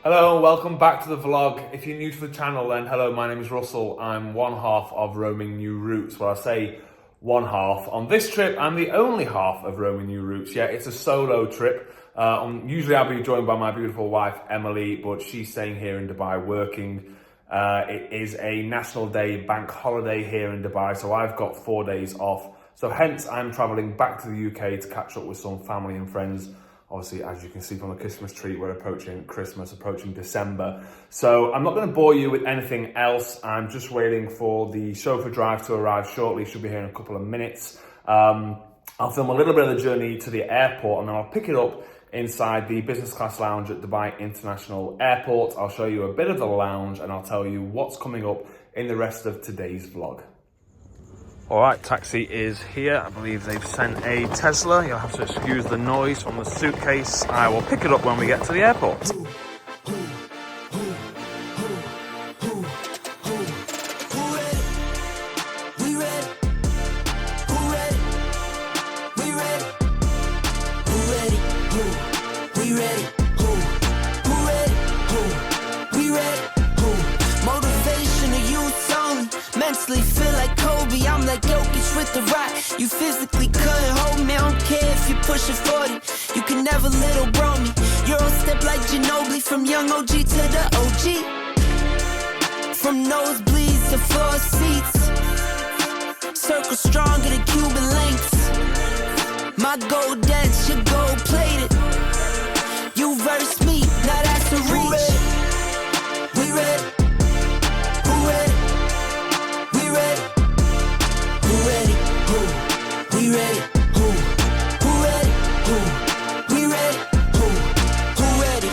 Hello and welcome back to the vlog. If you're new to the channel, then hello, my name is Russell. I'm one half of Roaming New Routes. Well, I say one half. On this trip, I'm the only half of Roaming New Routes. Yeah, it's a solo trip. Usually I'll be joined by my beautiful wife, Emily, but she's staying here in Dubai working. It is a National Day bank holiday here in Dubai, so I've got 4 days off. So hence, I'm traveling back to the UK to catch up with some family and friends. Obviously, as you can see from the Christmas tree, we're approaching Christmas, approaching December. So I'm not going to bore you with anything else. I'm just waiting for the chauffeur drive to arrive shortly. Should be here in a couple of minutes. I'll film a little bit of the journey to the airport and then I'll pick it up inside the business class lounge at Dubai International Airport. I'll show you a bit of the lounge and I'll tell you what's coming up in the rest of today's vlog. All right, taxi is here. I believe they've sent a Tesla. You'll have to excuse the noise from the suitcase. I will pick it up when we get to the airport. Feel like Kobe, I'm like Jokic with the rock. You physically couldn't hold me, I don't care if you pushing 40. You can never little bro me. Euro step like Ginobili, from young OG to the OG. From nosebleeds to floor seats. Circle stronger than Cuban links. My gold dance, your gold plated. You verse me, now that's a reach. We ready. We ready, who ready, we ready, who ready,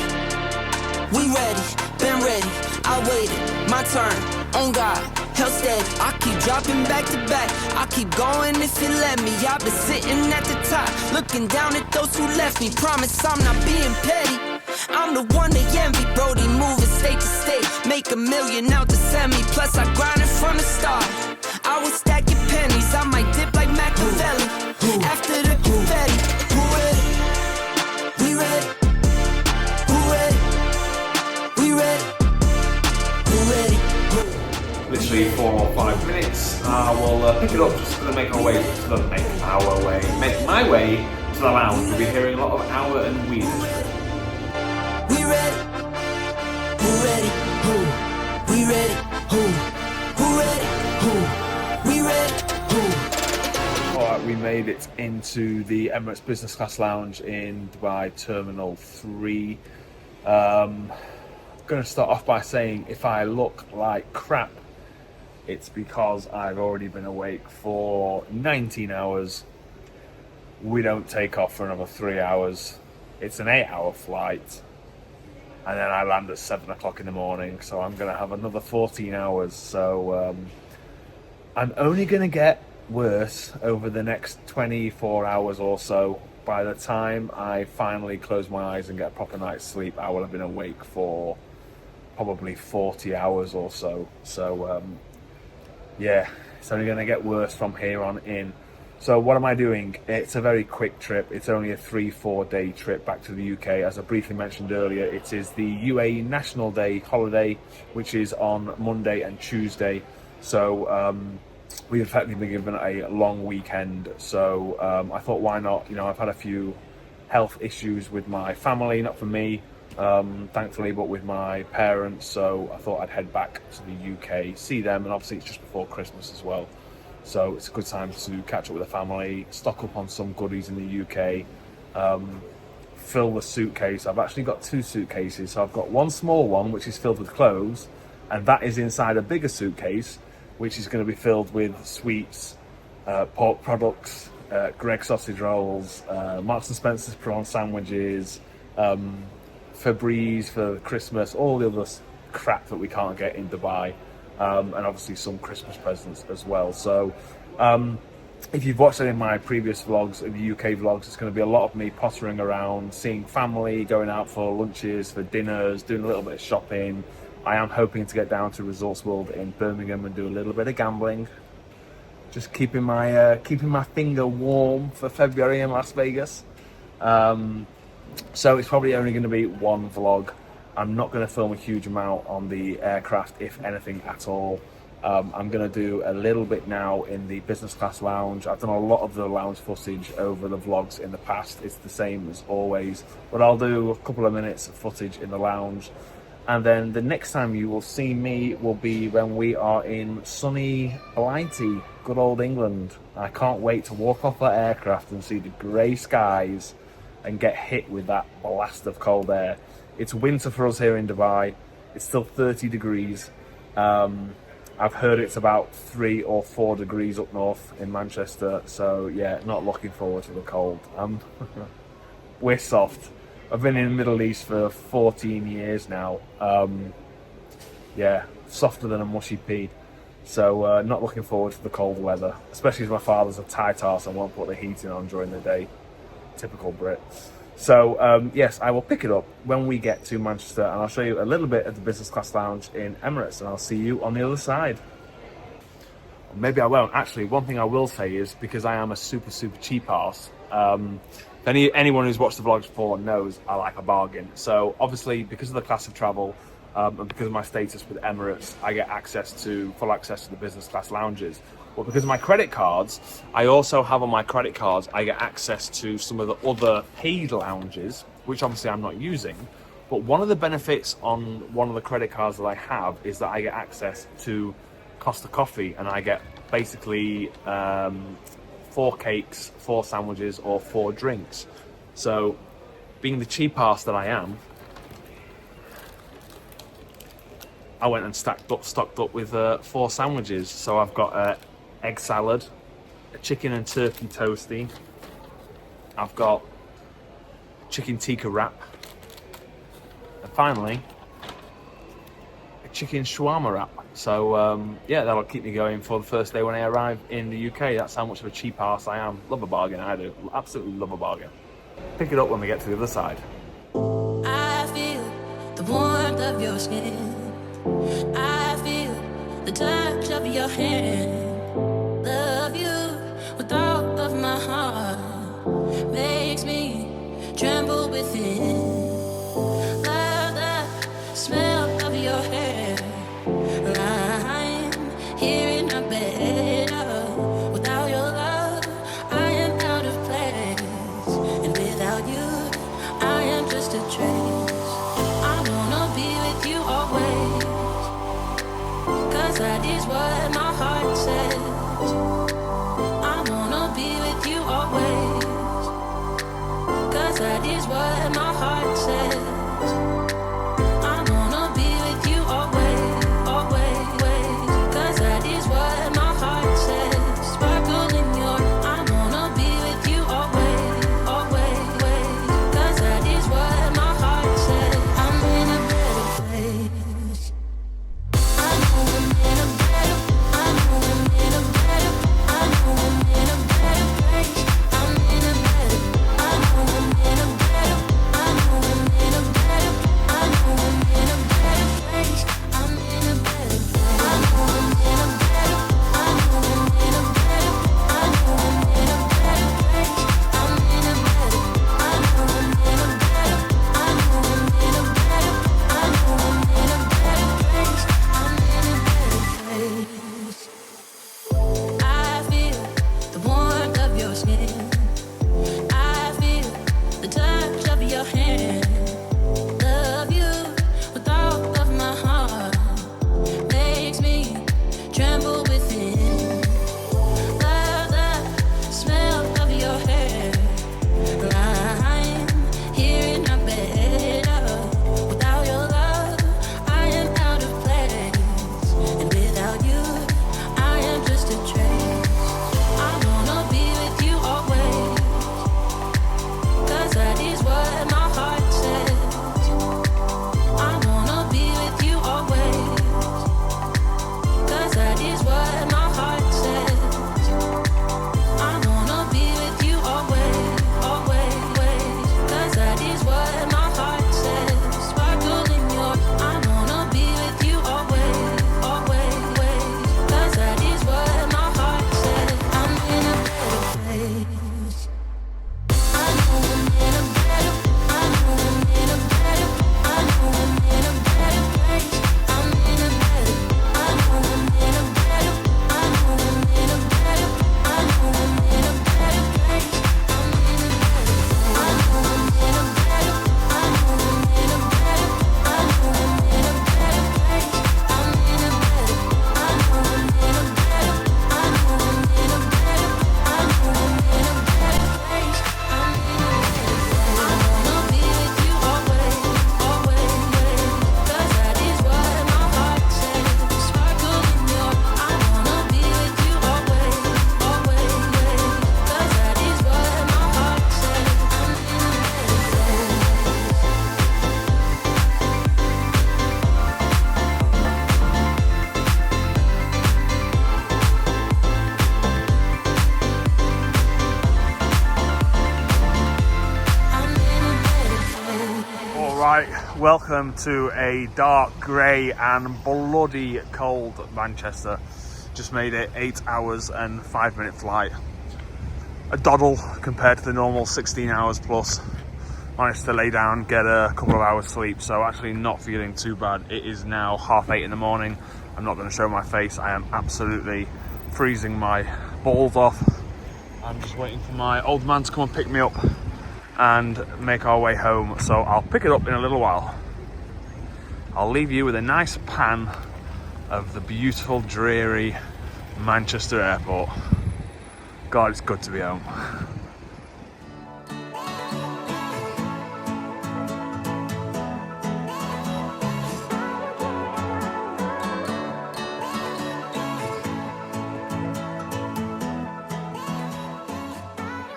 we ready, been ready, I waited, my turn, on God, held steady, I keep dropping back to back, I keep going if you let me, I've been sitting at the top, looking down at those who left me, promise I'm not being petty, I'm the one they envy, Brody moving state to state, make $1 million out the semi, plus I grinded from the start, I was stacking pennies, I might dip like Machiavelli. After the confetti, who ready? We ready. Who ready? We ready. Who ready? Literally 4 or 5 minutes. I will pick it up. Just going to make my way make my way to the lounge. We'll be hearing a lot of Hour and Weed. We ready. Who ready? Who? We ready. Who? Who ready? Who? We ready. Alright, we made it into the Emirates Business Class Lounge in Dubai Terminal 3. I'm going to start off by saying if I look like crap, it's because I've already been awake for 19 hours. We don't take off for another 3 hours. It's an 8-hour flight. And then I land at 7 o'clock in the morning, so I'm going to have another 14 hours. So I'm only going to get worse over the next 24 hours or so. By the time I finally close my eyes and get a proper night's sleep, I will have been awake for probably 40 hours or so. So yeah, it's only going to get worse from here on in. So what am I doing? It's a very quick trip. It's only a 3-4 day trip back to the UK. As I briefly mentioned earlier, it is the UAE National Day holiday, which is on Monday and Tuesday. So we've effectively been given a long weekend. So I thought, why not? You know, I've had a few health issues with my family, not for me, thankfully, but with my parents. So I thought I'd head back to the UK, see them, and obviously it's just before Christmas as well. So it's a good time to catch up with the family, stock up on some goodies in the UK, fill the suitcase. I've actually got 2 suitcases. So I've got one small one, which is filled with clothes, and that is inside a bigger suitcase, which is going to be filled with sweets, pork products, Greggs sausage rolls, Marks and Spencer's prawn sandwiches, Febreze for Christmas, all the other crap that we can't get in Dubai. And obviously some Christmas presents as well. So if you've watched any of my previous vlogs, the UK vlogs, it's going to be a lot of me pottering around, seeing family, going out for lunches, for dinners, doing a little bit of shopping. I am hoping to get down to Resorts World in Birmingham and do a little bit of gambling. Just keeping my finger warm for February in Las Vegas. So it's probably only going to be one vlog. I'm not going to film a huge amount on the aircraft, if anything at all. I'm going to do a little bit now in the business class lounge. I've done a lot of the lounge footage over the vlogs in the past. It's the same as always, but I'll do a couple of minutes of footage in the lounge. And then the next time you will see me will be when we are in sunny Blighty, good old England. I can't wait to walk off that aircraft and see the grey skies and get hit with that blast of cold air. It's winter for us here in Dubai. It's still 30 degrees. I've heard it's about 3 or 4 degrees up north in Manchester. So yeah, not looking forward to the cold. We're soft. I've been in the Middle East for 14 years now. Yeah, softer than a mushy pea. So not looking forward to the cold weather, especially as my father's a tight arse and won't put the heating on during the day. Typical Brit. So yes, I will pick it up when we get to Manchester, and I'll show you a little bit of the business class lounge in Emirates, and I'll see you on the other side. Maybe I won't. Actually, one thing I will say is, because I am a super cheap arse, anyone who's watched the vlogs before knows I like a bargain. So obviously, because of the class of travel and because of my status with Emirates, I get full access to the business class lounges. But because of my credit cards, I also have on my credit cards, I get access to some of the other paid lounges, which obviously I'm not using. But one of the benefits on one of the credit cards that I have is that I get access to Costa Coffee, and I get basically 4 cakes, 4 sandwiches, or 4 drinks. So, being the cheap ass that I am, I went and stocked up with 4 sandwiches. So I've got egg salad, a chicken and turkey toasty. I've got chicken tikka wrap, and finally a chicken shawarma wrap. So yeah, that'll keep me going for the first day when I arrive in the UK. That's how much of a cheap arse I am. Love a bargain, I do. Absolutely love a bargain. Pick it up when we get to the other side. I feel the warmth of your skin. I feel the touch of your hand. Love you with all of my heart. Makes me tremble within. Love the smell of your hair. I'm here in my bed. Without your love, I am out of place. And without you, I am just a trace. I wanna be with you always, 'cause that is what my heart says. I wanna be with you always, 'cause that is what my heart Alright, welcome to a dark, grey and bloody cold Manchester. Just made it 8 hours and 5-minute flight. A doddle compared to the normal 16 hours plus. Managed to lay down, get a couple of hours sleep, so actually not feeling too bad. It is now 8:30 in the morning. I'm not going to show my face. I am absolutely freezing my balls off. I'm just waiting for my old man to come and pick me up and make our way home, so I'll pick it up in a little while. I'll leave you with a nice pan of the beautiful, dreary Manchester Airport. God, it's good to be home.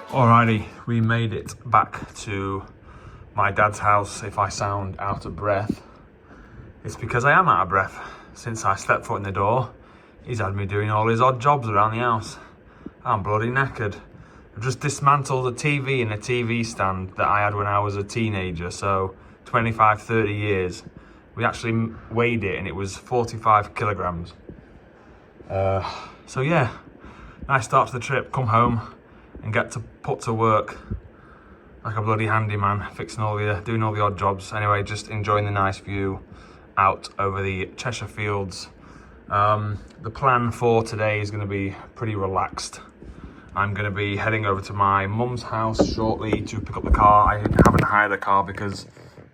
Alrighty, we made it back to my dad's house. If I sound out of breath, it's because I am out of breath. Since I stepped foot in the door, he's had me doing all his odd jobs around the house. I'm bloody knackered. I've just dismantled a TV and a TV stand that I had when I was a teenager, so 25, 30 years. We actually weighed it and it was 45 kilograms. So yeah, nice start to the trip, come home and get to put to work like a bloody handyman, doing all the odd jobs. Anyway, just enjoying the nice view out over the Cheshire Fields. The plan for today is going to be pretty relaxed. I'm going to be heading over to my mum's house shortly to pick up the car. I haven't hired a car because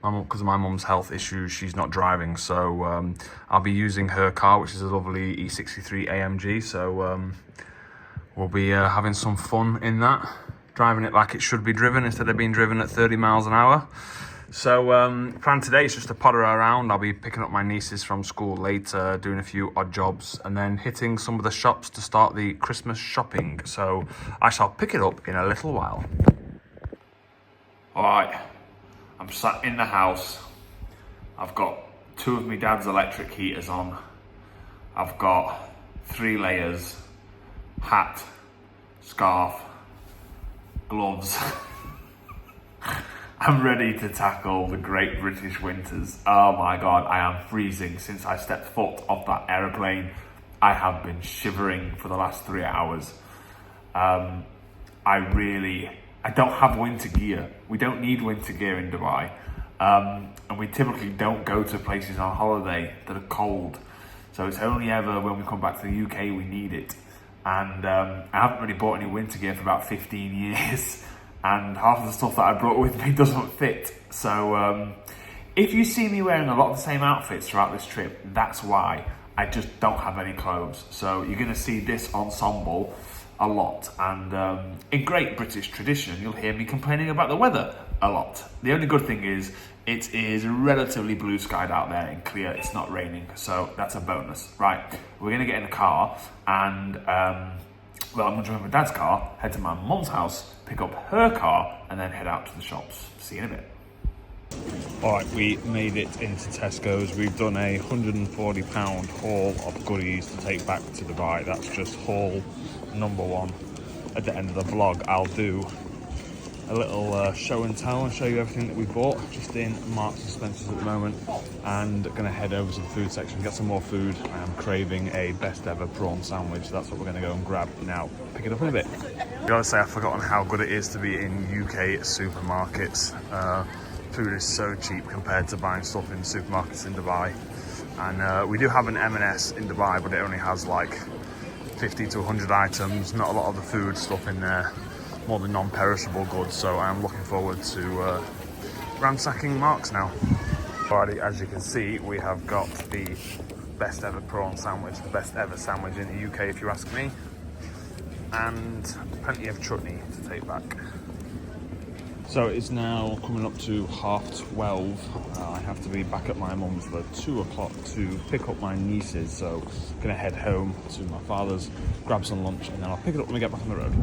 of my mum's health issues. She's not driving, so I'll be using her car, which is a lovely E63 AMG. So we'll be having some fun in that, driving it like it should be driven instead of being driven at 30 miles an hour. So plan today is just to potter around. I'll be picking up my nieces from school later, doing a few odd jobs, and then hitting some of the shops to start the Christmas shopping. So I shall pick it up in a little while. All right, I'm sat in the house. I've got 2 of my dad's electric heaters on. I've got 3 layers, hat, scarf, gloves. I'm ready to tackle the great British winters. Oh my God, I am freezing. Since I stepped foot off that aeroplane, I have been shivering for the last 3 hours. I don't have winter gear. We don't need winter gear in Dubai. And we typically don't go to places on holiday that are cold. So it's only ever when we come back to the UK we need it. And I haven't really bought any winter gear for about 15 years. And half of the stuff that I brought with me doesn't fit. So if you see me wearing a lot of the same outfits throughout this trip, that's why. I just don't have any clothes. So you're going to see this ensemble a lot. And in great British tradition, you'll hear me complaining about the weather a lot. The only good thing is it is relatively blue skied out there and clear. It's not raining, so that's a bonus. Right, we're going to get in the car and I'm going to jump in my dad's car, head to my mum's house, pick up her car, and then head out to the shops. See you in a bit. All right, we made it into Tesco's. We've done a £140 haul of goodies to take back to Dubai. That's just haul number 1. At the end of the vlog, I'll do a little show and tell and show you everything that we bought. Just in Marks and Spencer's at the moment, and gonna head over to the food section, get some more food. I am craving a best ever prawn sandwich. That's what we're gonna go and grab now. Pick it up in a bit. I gotta say, I've forgotten how good it is to be in UK supermarkets. Food is so cheap compared to buying stuff in supermarkets in Dubai. And we do have an M&S in Dubai, but it only has like 50 to 100 items. Not a lot of the food stuff in there. More than non-perishable goods, so I am looking forward to ransacking Marks now. Alrighty, as you can see, we have got the best ever prawn sandwich, the best ever sandwich in the UK if you ask me, and plenty of chutney to take back. So it's now coming up to 12:30. I have to be back at my mum's for 2 o'clock to pick up my nieces, so I'm gonna head home to my father's, grab some lunch, and then I'll pick it up when we get back on the road.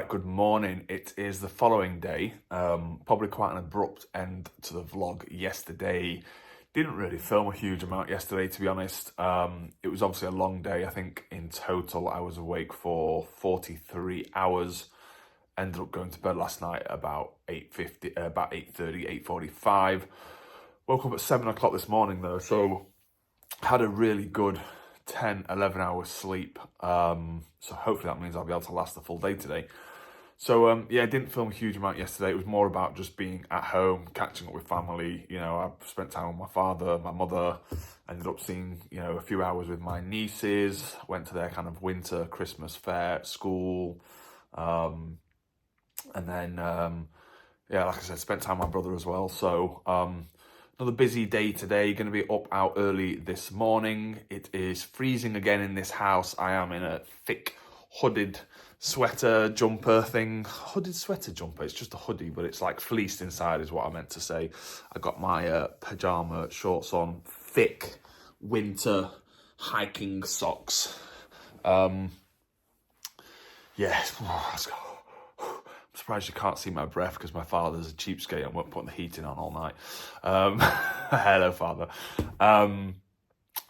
Good morning. It is the following day. Probably quite an abrupt end to the vlog yesterday. Didn't really film a huge amount yesterday, to be honest. It was obviously a long day. I think in total I was awake for 43 hours. Ended up going to bed last night about 8:50, about 8:30, 8:45. Woke up at 7 o'clock this morning though, so had a really good 10, 11 hours sleep. So hopefully that means I'll be able to last the full day today. So yeah, I didn't film a huge amount yesterday. It was more about just being at home, catching up with family. You know, I spent time with my father, my mother. Ended up seeing, you know, a few hours with my nieces. Went to their kind of winter Christmas fair at school. And then, yeah, like I said, spent time with my brother as well. So another busy day today. Going to be up out early this morning. It is freezing again in this house. I am in a thick hooded sweater jumper thing. Hooded sweater jumper. It's just a hoodie, but it's like fleeced inside is what I meant to say. I got my pajama shorts on. Thick winter hiking socks. Yeah, let's go. I'm surprised you can't see my breath because my father's a cheapskate and won't put the heating on all night. Hello, father.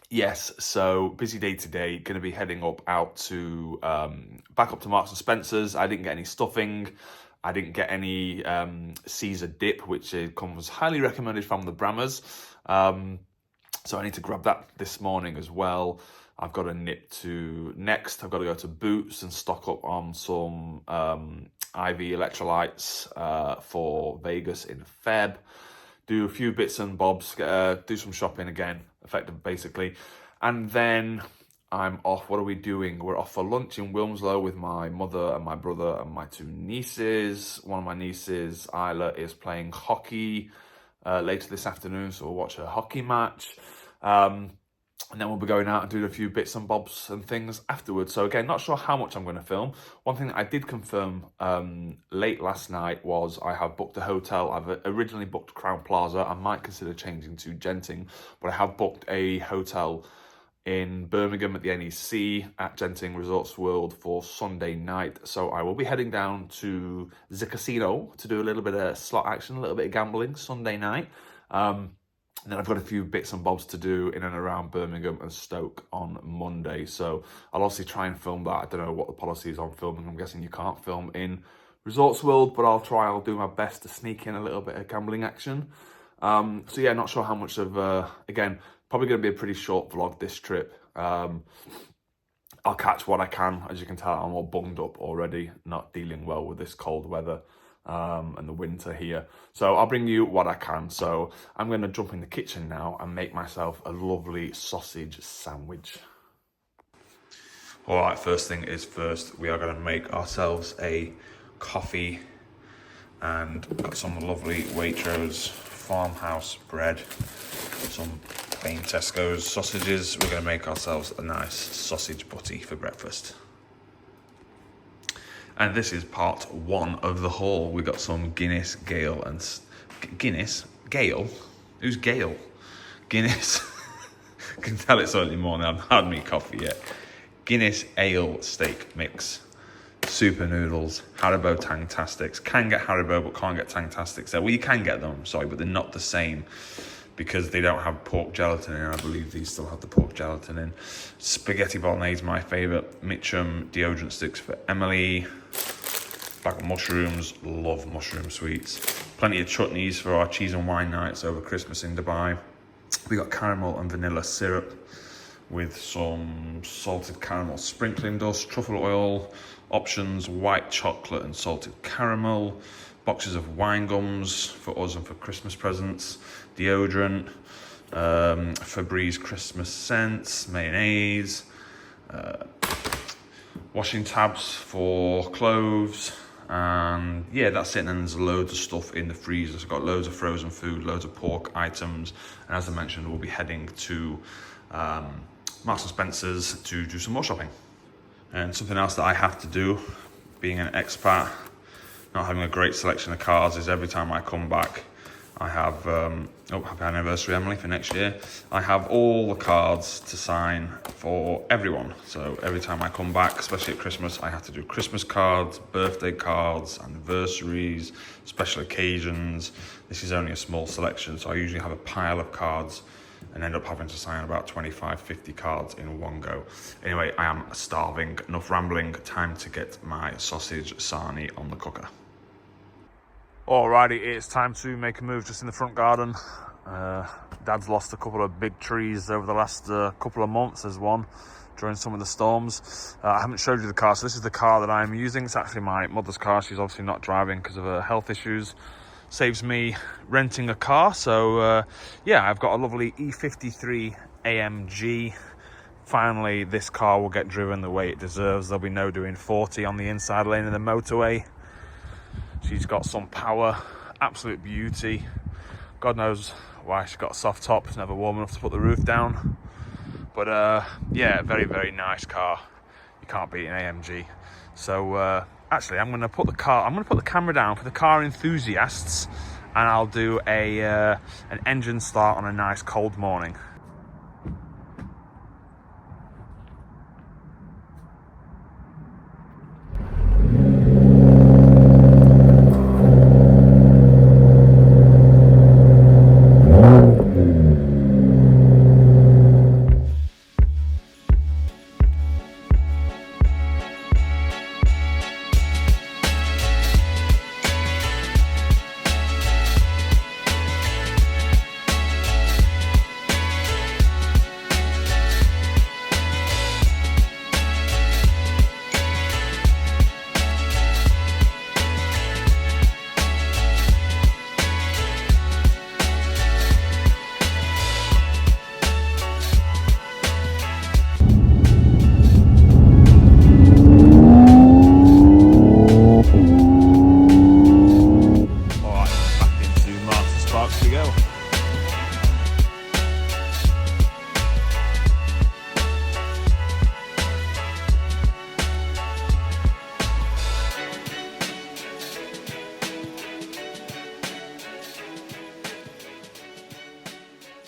Yes, so busy day today. Going to be heading up out to back up to Marks and Spencer's. I didn't get any stuffing. I didn't get any Caesar dip, which comes highly recommended from the Brammers. So I need to grab that this morning as well. I've got to nip to next. I've got to go to Boots and stock up on some IV electrolytes for Vegas in Feb. Do a few bits and bobs, do some shopping again, effectively, basically. And then I'm off. What are we doing? We're off for lunch in Wilmslow with my mother and my brother and my two nieces. One of my nieces, Isla, is playing hockey later this afternoon, so we'll watch a hockey match. And then we'll be going out and doing a few bits and bobs and things afterwards. So again, not sure how much I'm going to film. One thing that I did confirm late last night was I have booked a hotel. I've originally booked Crown Plaza. I might consider changing to Genting, but I have booked a hotel in Birmingham at the NEC at Genting Resorts World for Sunday night. So I will be heading down to the casino to do a little bit of slot action, a little bit of gambling Sunday night. And then I've got a few bits and bobs to do in and around Birmingham and Stoke on Monday. So I'll obviously try and film that. I don't know what the policy is on filming. I'm guessing you can't film in Resorts World, but I'll do my best to sneak in a little bit of gambling action. So yeah, not sure how much of, again, probably going to be a pretty short vlog this trip. I'll catch what I can. As you can tell, I'm all bunged up already, not dealing well with this cold weather. And the winter here. So I'll bring you what I can. So I'm going to jump in the kitchen now and make myself a lovely sausage sandwich. All right, first thing is first, we are going to make ourselves a coffee and got some lovely Waitrose farmhouse bread, some plain Tesco's sausages. We're going to make ourselves a nice sausage butty for breakfast. And this is part one of the haul. We got some Guinness, Gale, and Guinness, Gale. Who's Gale? Guinness. I can tell it's early morning. I haven't had me coffee yet. Guinness ale steak mix, super noodles, Haribo Tangtastics. Can get Haribo, but can't get Tangtastics there. Well, you can get them. Sorry, but they're not the same because they don't have pork gelatin in. I believe these still have the pork gelatin in. Spaghetti bolognese, my favourite. Mitchum deodorant sticks for Emily. Bag of mushrooms, love mushroom sweets. Plenty of chutneys for our cheese and wine nights over Christmas in Dubai. We got caramel and vanilla syrup with some salted caramel sprinkling dust, truffle oil, options, white chocolate and salted caramel, boxes of wine gums for us and for Christmas presents, deodorant, Febreze Christmas scents, mayonnaise, washing tabs for clothes, and yeah, that's it. And then there's loads of stuff in the freezer. So I've got loads of frozen food, loads of pork items, and as I mentioned, we'll be heading to Marks and Spencer's to do some more shopping. And something else that I have to do, being an expat, not having a great selection of cars, is every time I come back, I have, happy anniversary, Emily, for next year. I have all the cards to sign for everyone. So every time I come back, especially at Christmas, I have to do Christmas cards, birthday cards, anniversaries, special occasions. This is only a small selection, so I usually have a pile of cards and end up having to sign about 25, 50 cards in one go. Anyway, I am starving. Enough rambling, time to get my sausage sarnie on the cooker. Alrighty, it's time to make a move just in the front garden. Dad's lost a couple of big trees over the last couple of months. There's one during some of the storms. I haven't showed you the car, so this is the car that I'm using. It's actually my mother's car. She's obviously not driving because of her health issues. Saves me renting a car. So yeah, I've got a lovely E53 AMG. Finally, this car will get driven the way it deserves. There'll be no doing 40 on the inside lane of the motorway. She's got some power, absolute beauty. God knows why she's got a soft top. It's never warm enough to put the roof down. But yeah, very, very nice car. You can't beat an AMG. So actually, I'm gonna put the camera down for the car enthusiasts, and I'll do an engine start on a nice cold morning.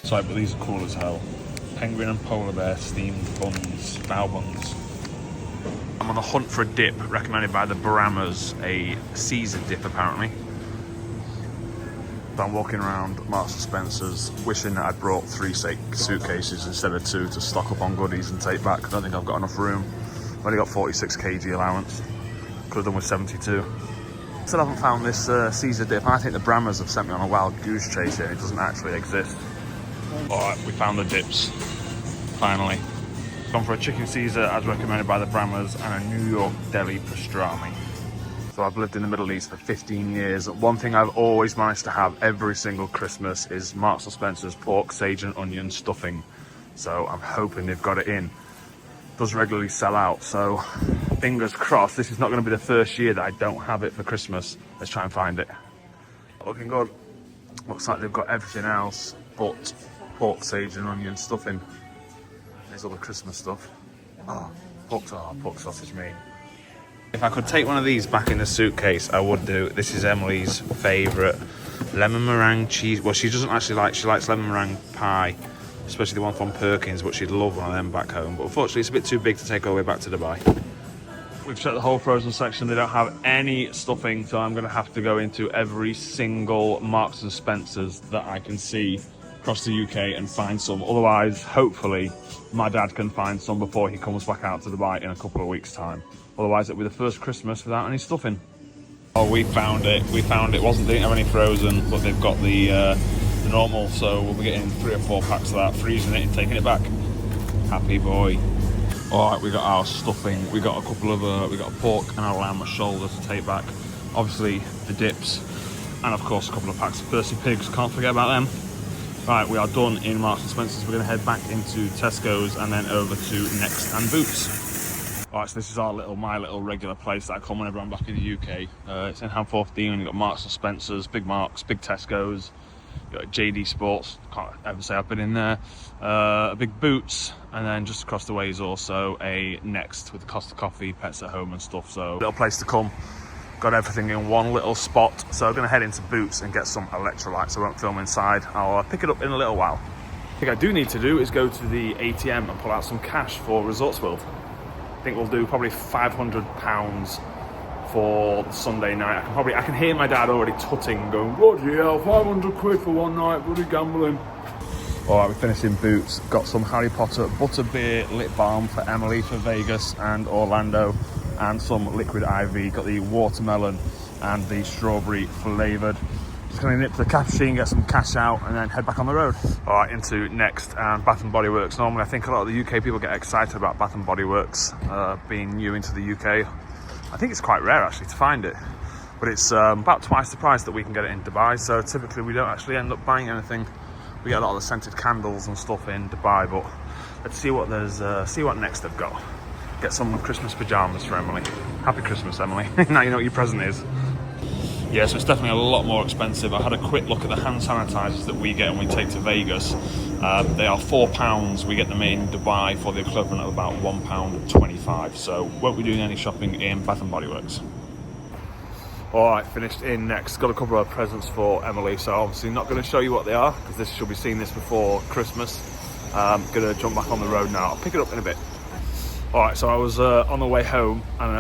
Sorry, but these are cool as hell. Penguin and polar bear steamed buns, bao buns. I'm on the hunt for a dip recommended by the Brahmas, a Caesar dip apparently. But I'm walking around Marks and Spencer's wishing that I'd brought 3 suitcases instead of 2 to stock up on goodies and take back. I don't think I've got enough room. I've only got 46 kg allowance. Could have done with 72. Still haven't found this Caesar dip. I think the Brahmas have sent me on a wild goose chase here. It doesn't actually exist. Alright, we found the dips. Finally. Gone for a chicken Caesar as recommended by the Brahmas and a New York deli pastrami. So I've lived in the Middle East for 15 years. One thing I've always managed to have every single Christmas is Marks and Spencer's pork, sage and onion stuffing. So I'm hoping they've got it in. It does regularly sell out, so fingers crossed. This is not going to be the first year that I don't have it for Christmas. Let's try and find it. Looking good. Looks like they've got everything else but pork, sage and onion stuffing. There's all the Christmas stuff. Oh, pork sausage meat. If I could take one of these back in the suitcase, I would do. This is Emily's favourite lemon meringue cheese. Well, she doesn't actually like, she likes lemon meringue pie, especially the one from Perkins, but she'd love one of them back home. But unfortunately, it's a bit too big to take all the way back to Dubai. We've checked the whole frozen section. They don't have any stuffing, so I'm going to have to go into every single Marks and Spencer's that I can see across the UK and find some. Otherwise, hopefully, my dad can find some before he comes back out to Dubai in a couple of weeks' time. Otherwise, it'll be the first Christmas without any stuffing. Oh, we found it. We found it. They didn't have any frozen, but they've got the normal. So we'll be getting 3 or 4 packs of that, freezing it and taking it back. Happy boy. All right, we got our stuffing. We got a couple of we got a pork and a lamb shoulder to take back. Obviously the dips, and of course a couple of packs of Percy pigs. Can't forget about them. Right, we are done in Marks and Spencer's. We're going to head back into Tesco's and then over to Next and Boots. All right, so this is my little regular place that I come whenever I'm back in the UK. It's in Hamforth Dean. You've got Marks and Spencer's, big Marks, big Tesco's. You've got JD Sports, can't ever say I've been in there. A big Boots, and then just across the way is also a Next with Costa Coffee, Pets at Home and stuff. So little place to come got everything in one little spot. So I'm going to head into Boots and get some electrolytes. I won't film inside. I'll pick it up in a little while. I think I do need to do is go to the ATM and pull out some cash for Resorts World. I think we'll do probably £500 for Sunday night. I can hear my dad already tutting, going, bloody hell, 500 quid for one night, bloody gambling. All right, we finished in Boots. Got some Harry Potter butterbeer lip balm for Emily for Vegas and Orlando, and some liquid IV. Got the watermelon and the strawberry flavoured. Just going to nip to the cash machine, get some cash out, and then head back on the road. All right, into Next and Bath & Body Works. Normally, I think a lot of the UK people get excited about Bath & Body Works being new into the UK. I think it's quite rare, actually, to find it. But it's about twice the price that we can get it in Dubai, so typically we don't actually end up buying anything. We get a lot of the scented candles and stuff in Dubai, but let's see what see what Next they've got. Get some Christmas pyjamas for Emily. Happy Christmas, Emily. Now you know what your present is. Yeah, so it's definitely a lot more expensive. I had a quick look at the hand sanitizers that we get when we take to Vegas. They are £4. We get them in Dubai for the equivalent of about £1.25. So won't be doing any shopping in Bath & Body Works. All right, finished in Next. Got a couple of presents for Emily, so obviously not going to show you what they are because this should be seen this before Christmas. Going to jump back on the road now. I'll pick it up in a bit. All right, so I was on the way home and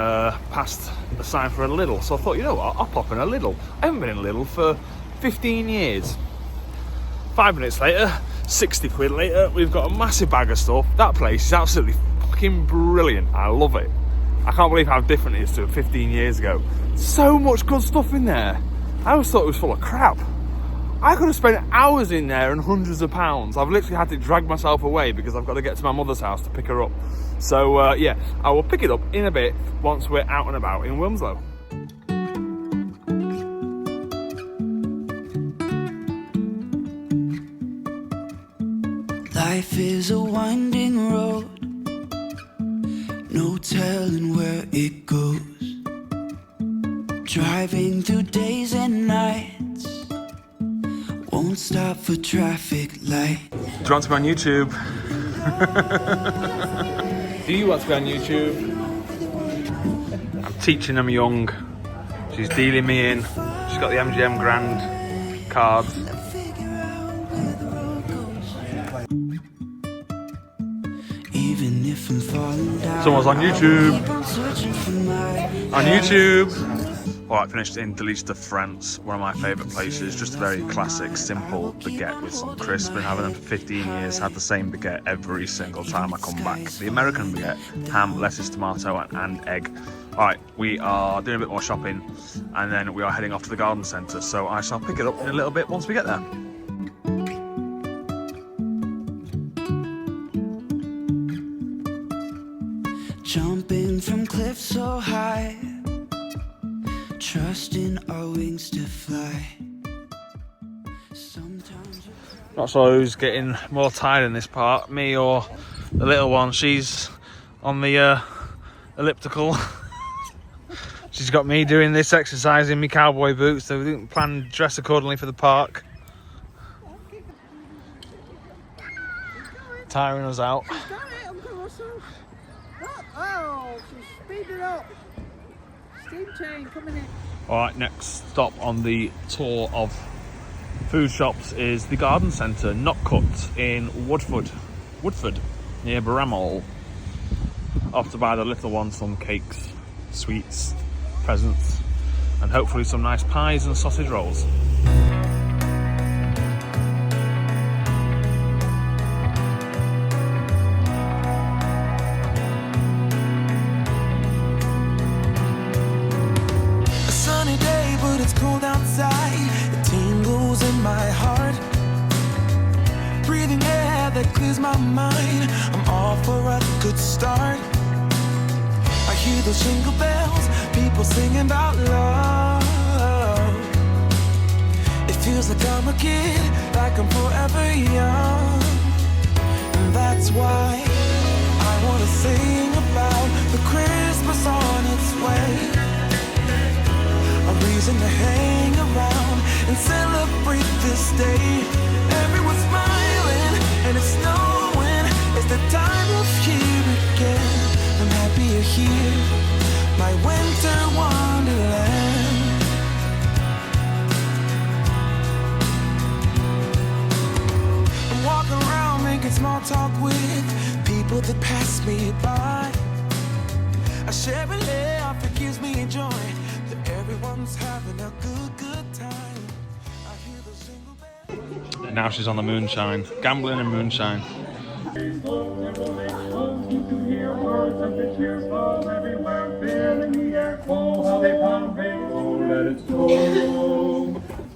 passed a sign for a Lidl. So I thought, you know what, I'll pop in a Lidl. I haven't been in a Lidl for 15 years. 5 minutes later, 60 quid later, we've got a massive bag of stuff. That place is absolutely fucking brilliant. I love it. I can't believe how different it is to 15 years ago. So much good stuff in there. I always thought it was full of crap. I could have spent hours in there and hundreds of pounds. I've literally had to drag myself away because I've got to get to my mother's house to pick her up. So yeah, I will pick it up in a bit once we're out and about in Wilmslow. Life is a winding road, no telling where it goes. Driving through days and nights, won't stop for traffic light. Do you want to be on YouTube? Do you want to be on YouTube? I'm teaching them young. She's dealing me in. She's got the MGM Grand cards. Even if I'm falling down, Someone's on YouTube. keep on searching for my On YouTube. All right, finished in Delista, France. One of my favourite places. Just a very classic, simple baguette with some crisp. Been having them for 15 years. Had the same baguette every single time I come back. The American baguette, ham, lettuce, tomato, and egg. All right, we are doing a bit more shopping, and then we are heading off to the garden centre. So I shall pick it up in a little bit once we get there. jumping from cliffs so high, trusting our wings to fly. Sometimes Not sure who's getting more tired in this part, me or the little one. She's on the elliptical. She's got me doing this exercise in my cowboy boots, so we didn't plan to dress accordingly for the park. Tiring us out. Got it, I'm going myself. Oh, she's speeding up. Steam chain coming in. Alright, next stop on the tour of food shops is the garden centre, Not Cut in Woodford, near Bramall. Off to buy the little one some cakes, sweets, presents, and hopefully some nice pies and sausage rolls. a sunny day, but it's cold outside. It tingles in my heart. Breathing air that clears my mind. I'm all for a good start. I hear those jingle bells, people singing about love. It feels like I'm a kid, like I'm forever young. And that's why I wanna sing about the Christmas on its way. A reason to hang around and celebrate this day. Everyone's smiling and it's snowing. It's the time of year again. I'm happy you're here, my winter wonderland. that pass me by. I share a laugh, it gives me joy that everyone's having a good time. I hear the single bell. Now she's on the moonshine, gambling and moonshine.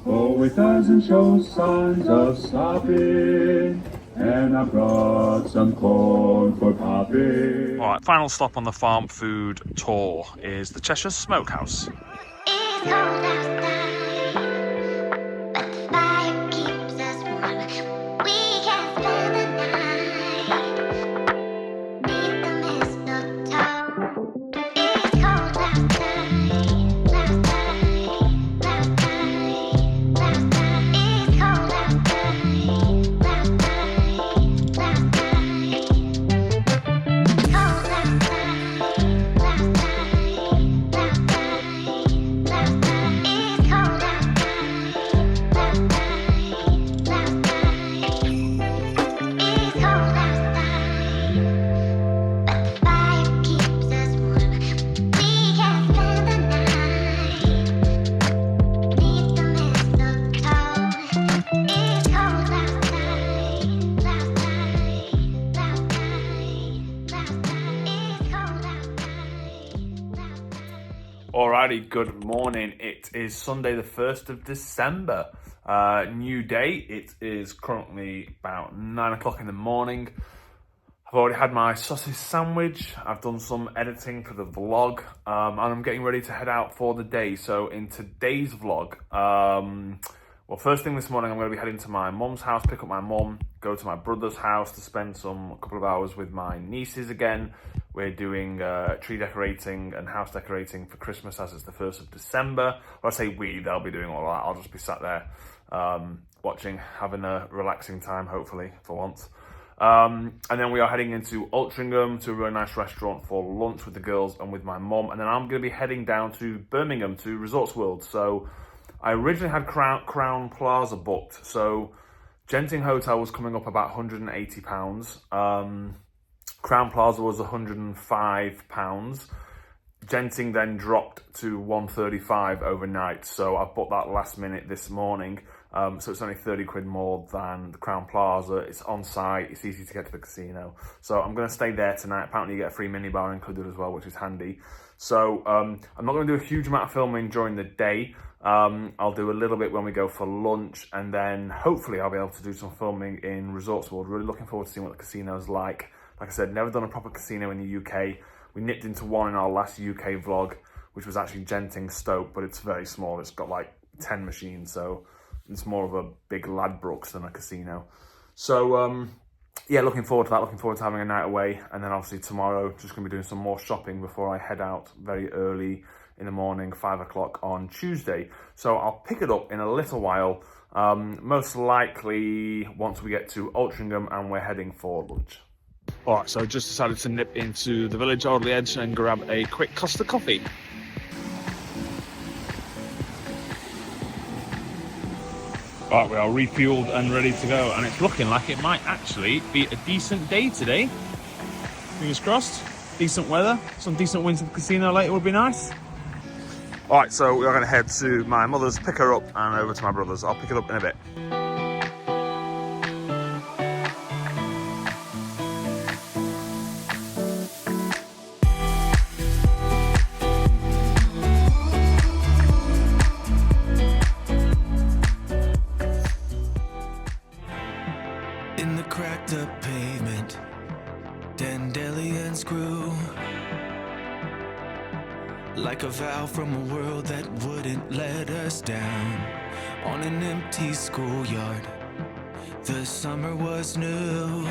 Oh, it doesn't show signs of stopping, and I brought some corn for popping. Alright, final stop on the farm food tour is the Cheshire Smokehouse. It's cold outside, but the fire keeps us warm. We can spend the night beneath the mistletoe. It's cold outside, outside, outside, outside. It's cold outside, outside, outside. Cold Alrighty, good morning. It is Sunday the 1st of December. New day. It is currently about 9 o'clock in the morning. I've already had my sausage sandwich. I've done some editing for the vlog, and I'm getting ready to head out for the day. So in today's vlog, well, first thing this morning, I'm going to be heading to my mum's house, pick up my mum, go to my brother's house to spend a couple of hours with my nieces again. We're doing tree decorating and house decorating for Christmas as it's the 1st of December. Well, I say we, they'll be doing all that. I'll just be sat there watching, having a relaxing time, hopefully, for once. And then we are heading into Altrincham to a really nice restaurant for lunch with the girls and with my mum. And then I'm going to be heading down to Birmingham to Resorts World. So I originally had Crown Plaza booked. So Genting Hotel was coming up about £180. Crown Plaza was £105. Genting then dropped to £135 overnight. So I booked that last minute this morning. So it's only 30 quid more than the Crown Plaza. It's on site, it's easy to get to the casino. So I'm going to stay there tonight. Apparently you get a free minibar included as well, which is handy. So I'm not going to do a huge amount of filming during the day. I'll do a little bit when we go for lunch, and then hopefully I'll be able to do some filming in Resorts World. Really looking forward to seeing what the casino's like. Like I said, never done a proper casino in the UK. We nipped into one in our last UK vlog, which was actually Genting Stoke, but it's very small. It's got like 10 machines, so it's more of a big Ladbrokes than a casino. So, yeah, looking forward to that. Looking forward to having a night away. And then obviously tomorrow, just going to be doing some more shopping before I head out very early in the morning, 5 o'clock on Tuesday. So I'll pick it up in a little while, most likely once we get to Altrincham and we're heading for lunch. All right, so I just decided to nip into the village Audley Edge and grab a quick Costa coffee. All right, we are refueled and ready to go, and it's looking like it might actually be a decent day today. Fingers crossed. Decent weather, some decent wins at the casino later would be nice. All right, so we are going to head to my mother's, pick her up, and over to my brother's. I'll pick it up in a bit. In the cracked up pavement, dandelions grew like a vow from a world that wouldn't let us down. On an empty schoolyard, the summer was new.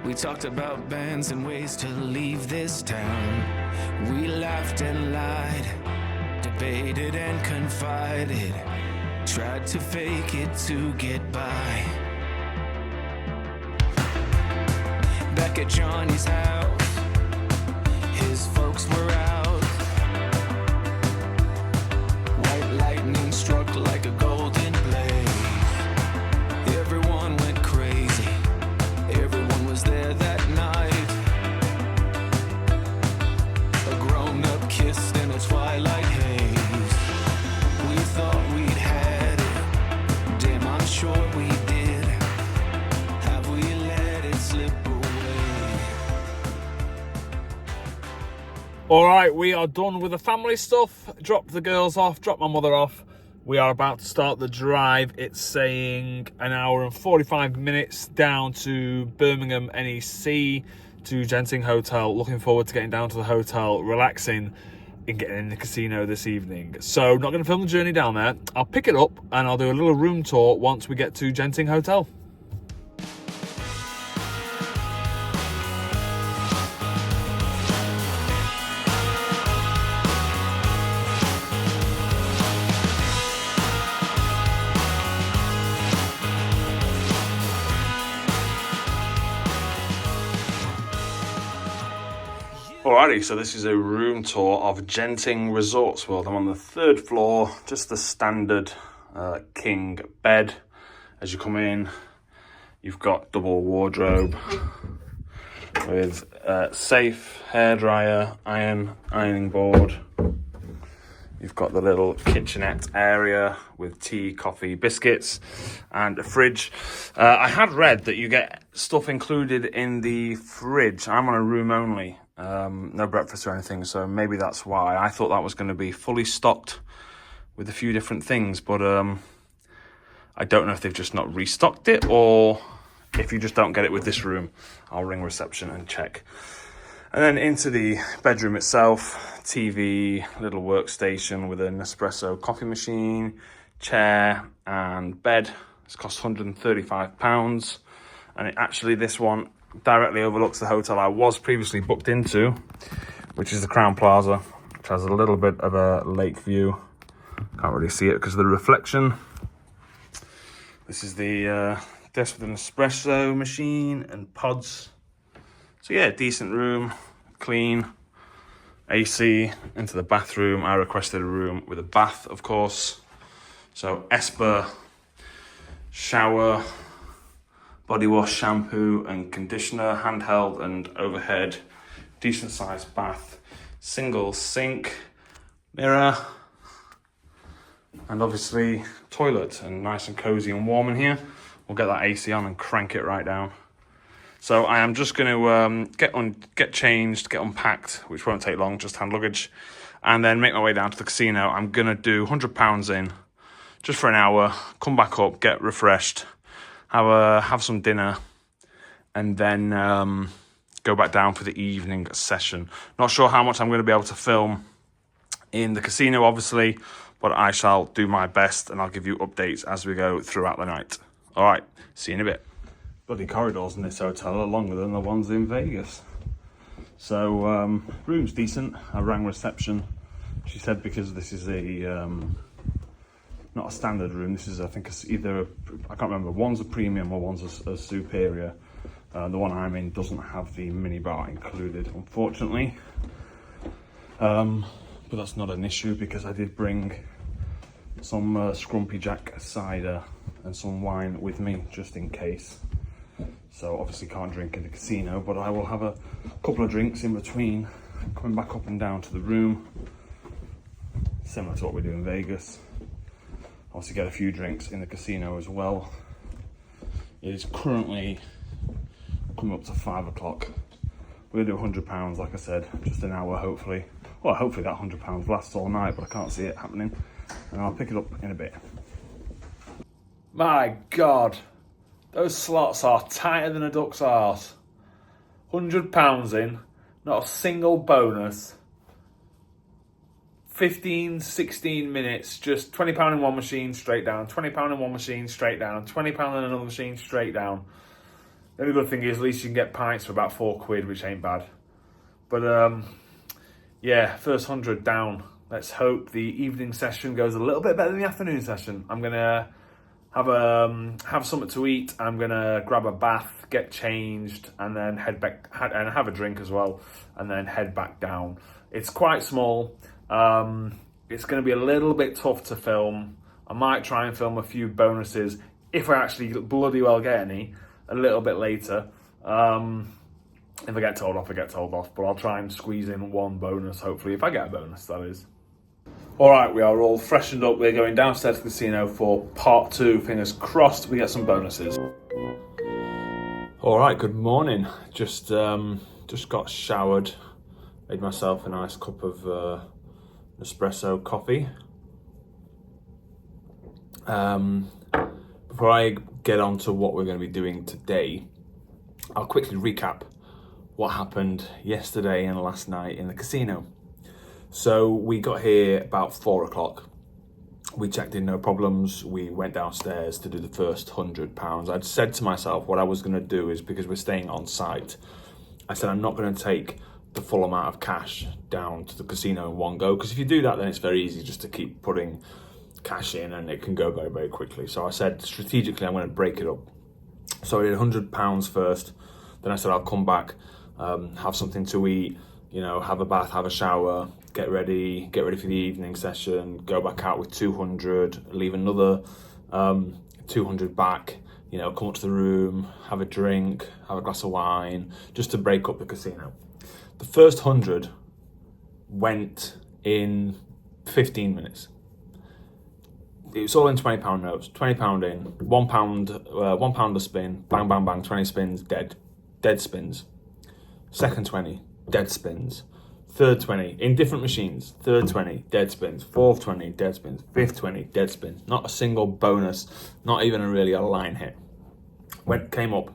We talked about bands and ways to leave this town. We laughed and lied, debated and confided, tried to fake it to get by. Back at Johnny's house, his folks were out. White lightning struck like a golden blaze. Everyone went crazy, everyone All right, we are done with the family stuff. Dropped the girls off, dropped my mother off. We are about to start the drive. It's saying an hour and 45 minutes down to Birmingham NEC to Genting Hotel. Looking forward to getting down to the hotel, relaxing and getting in the casino this evening. So not going to film the journey down there. I'll pick it up and I'll do a little room tour once we get to Genting Hotel. Alrighty, so this is a room tour of Genting Resorts World. I'm on the 3rd floor, just the standard king bed. As you come in, you've got double wardrobe with safe, hairdryer, ironing board. You've got the little kitchenette area with tea, coffee, biscuits, and a fridge. I had read that you get stuff included in the fridge. I'm on a room only. No breakfast or anything, so maybe that's why. I thought that was going to be fully stocked with a few different things, but I don't know if they've just not restocked it or if you just don't get it with this room. I'll ring reception and check. And then into the bedroom itself, TV, little workstation with an espresso coffee machine, chair and bed. It's cost £135, and actually this one directly overlooks the hotel I was previously booked into, which is the Crown Plaza, which has a little bit of a lake view. Can't really see it because of the reflection. This is the desk with an espresso machine and pods. So yeah, decent room, clean, AC. Into the bathroom, I requested a room with a bath, of course. So Esper, shower, body wash, shampoo and conditioner, handheld and overhead, decent sized bath, single sink, mirror, and obviously toilet, and nice and cozy and warm in here. We'll get that AC on and crank it right down. So I am just going to get changed, get unpacked, which won't take long, just hand luggage, and then make my way down to the casino. I'm going to do £100 in just for an hour, come back up, get refreshed, have some dinner, and then go back down for the evening session. Not sure how much I'm going to be able to film in the casino, obviously, but I shall do my best, and I'll give you updates as we go throughout the night. All right, see you in a bit. Bloody corridors in this hotel are longer than the ones in Vegas. So, room's decent. I rang reception. She said because this is a not a standard room. This is, I think, I can't remember. One's a premium or one's a superior. The one I'm in doesn't have the minibar included, unfortunately. But that's not an issue because I did bring some Scrumpy Jack cider and some wine with me just in case. So obviously can't drink in the casino, but I will have a couple of drinks in between coming back up and down to the room. Similar to what we do in Vegas. Also get a few drinks in the casino as well. It is currently coming up to 5 o'clock. We're gonna do £100, like I said, just an hour hopefully. Well, hopefully that £100 lasts all night, but I can't see it happening. And I'll pick it up in a bit. My God, those slots are tighter than a duck's arse. £100 in, not a single bonus. 15, 16 minutes, just £20 in one machine, straight down, £20 in one machine, straight down, £20 in another machine, straight down. The only good thing is at least you can get pints for about £4, which ain't bad. But yeah, first 100 down. Let's hope the evening session goes a little bit better than the afternoon session. I'm gonna have something to eat. I'm gonna grab a bath, get changed, and then head back and have a drink as well, and then head back down. It's quite small. It's going to be a little bit tough to film. I might try and film a few bonuses if I actually bloody well get any a little bit later. If I get told off, I get told off, but I'll try and squeeze in one bonus, hopefully, if I get a bonus, that is. All right, we are all freshened up. We're going downstairs to the casino for part 2. Fingers crossed we get some bonuses. All right, good morning. Just got showered, Made myself a nice cup of espresso coffee. Before I get on to what we're going to be doing today, I'll quickly recap what happened yesterday and last night in the casino. So we got here about 4 o'clock. We checked in, no problems. We went downstairs to do the first £100. I'd said to myself what I was going to do is, because we're staying on site, I said I'm not going to take the full amount of cash down to the casino in one go, because if you do that, then it's very easy just to keep putting cash in and it can go very, very quickly. So I said strategically I'm going to break it up. So I did £100 first. Then I said I'll come back, have something to eat, have a bath, have a shower, get ready for the evening session, go back out with 200, leave another 200 back, come up to the room, have a drink, have a glass of wine, just to break up the casino. The first 100 went in 15 minutes. It was all in £20 notes, £20 in, £1 a spin, bang, bang, bang, 20 spins, dead spins. Second 20, dead spins. Third 20, in different machines. Third 20, dead spins. Fourth 20, dead spins. Fifth 20, dead spins. Not a single bonus, not even a line hit. Came up,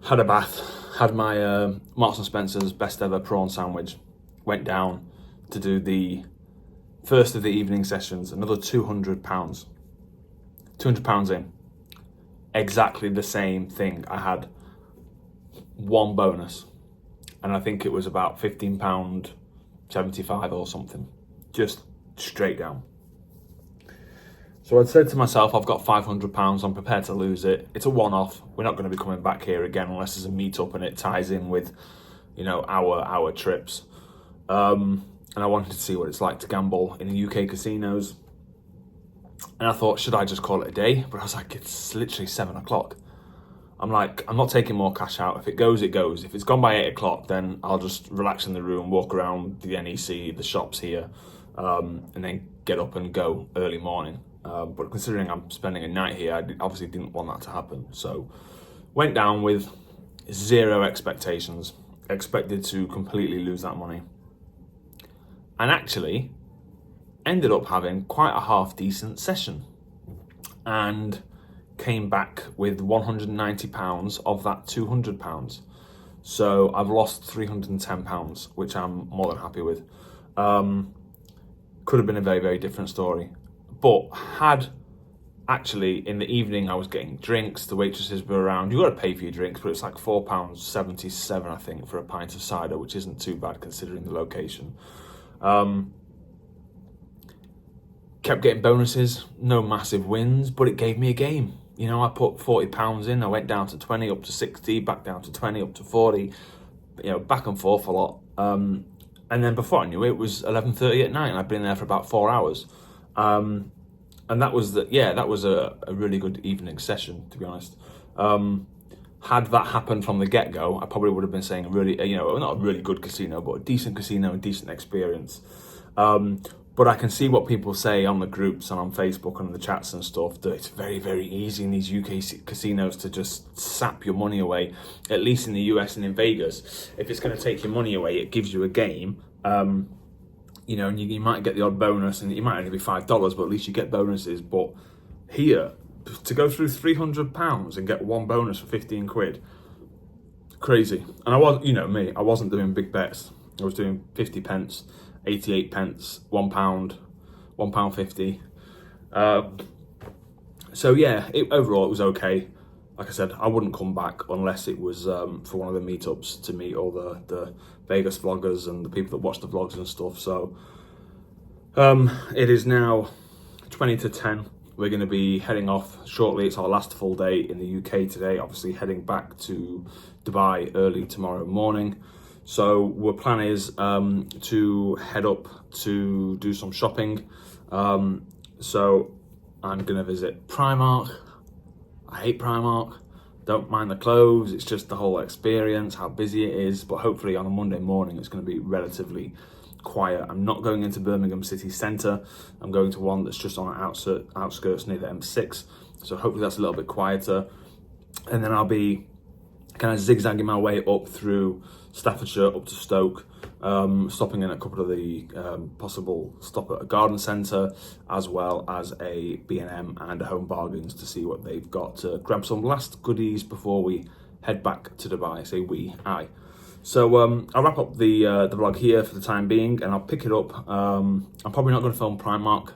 had a bath, had my Marks and Spencer's best ever prawn sandwich. Went down to do the first of the evening sessions, another £200. £200 in. Exactly the same thing. I had one bonus, and I think it was about £15.75 or something, just straight down. So I'd said to myself, I've got £500, I'm prepared to lose it. It's a one-off. We're not going to be coming back here again unless there's a meet-up and it ties in with, our trips. And I wanted to see what it's like to gamble in the UK casinos. And I thought, should I just call it a day? But I was like, it's literally 7 o'clock. I'm like, I'm not taking more cash out. If it goes, it goes. If it's gone by 8 o'clock, then I'll just relax in the room, walk around the NEC, the shops here, and then get up and go early morning. But considering I'm spending a night here, I obviously didn't want that to happen. So went down with zero expectations, expected to completely lose that money. And actually ended up having quite a half-decent session. And came back with £190 of that £200. So I've lost £310, which I'm more than happy with. Could have been a very, very different story. But had actually in the evening I was getting drinks, the waitresses were around. You got to pay for your drinks, but it's like £4.77, I think, for a pint of cider, which isn't too bad considering the location. Kept getting bonuses, no massive wins, but it gave me a game. I put £40 in, I went down to 20, up to 60, back down to 20, up to 40, back and forth a lot. And then before I knew it, it was 11:30 at night, and I'd been there for about 4 hours. And that was a really good evening session, to be honest. Had that happened from the get-go, I probably would have been saying not a really good casino, but a decent casino, a decent experience. But I can see what people say on the groups and on Facebook and the chats and stuff, that it's very, very easy in these UK casinos to just sap your money away, at least in the US and in Vegas. If it's going to take your money away, it gives you a game, and you might get the odd bonus, and it might only be $5, but at least you get bonuses. But here, to go through £300 and get one bonus for 15 quid, crazy. And I was, me, I wasn't doing big bets. I was doing 50 pence, 88 pence, £1, £1.50. So yeah, overall it was okay. Like I said, I wouldn't come back unless it was for one of the meetups to meet all the Vegas vloggers and the people that watch the vlogs and stuff. So it is now 20 to 10. We're going to be heading off shortly. It's our last full day in the UK today. Obviously heading back to Dubai early tomorrow morning. So our plan is to head up to do some shopping. So I'm going to visit Primark. I hate Primark. Don't mind the clothes. It's just the whole experience, how busy it is. But hopefully on a Monday morning, it's going to be relatively quiet. I'm not going into Birmingham city centre. I'm going to one that's just on the outskirts near the M6. So hopefully that's a little bit quieter. And then I'll be kind of zigzagging my way up through Staffordshire up to Stoke, stopping in a couple of the possible stop at a garden centre, as well as a B&M and a Home Bargains to see what they've got to grab some last goodies before we head back to Dubai. I say we, I. So I'll wrap up the vlog here for the time being, and I'll pick it up. I'm probably not going to film Primark,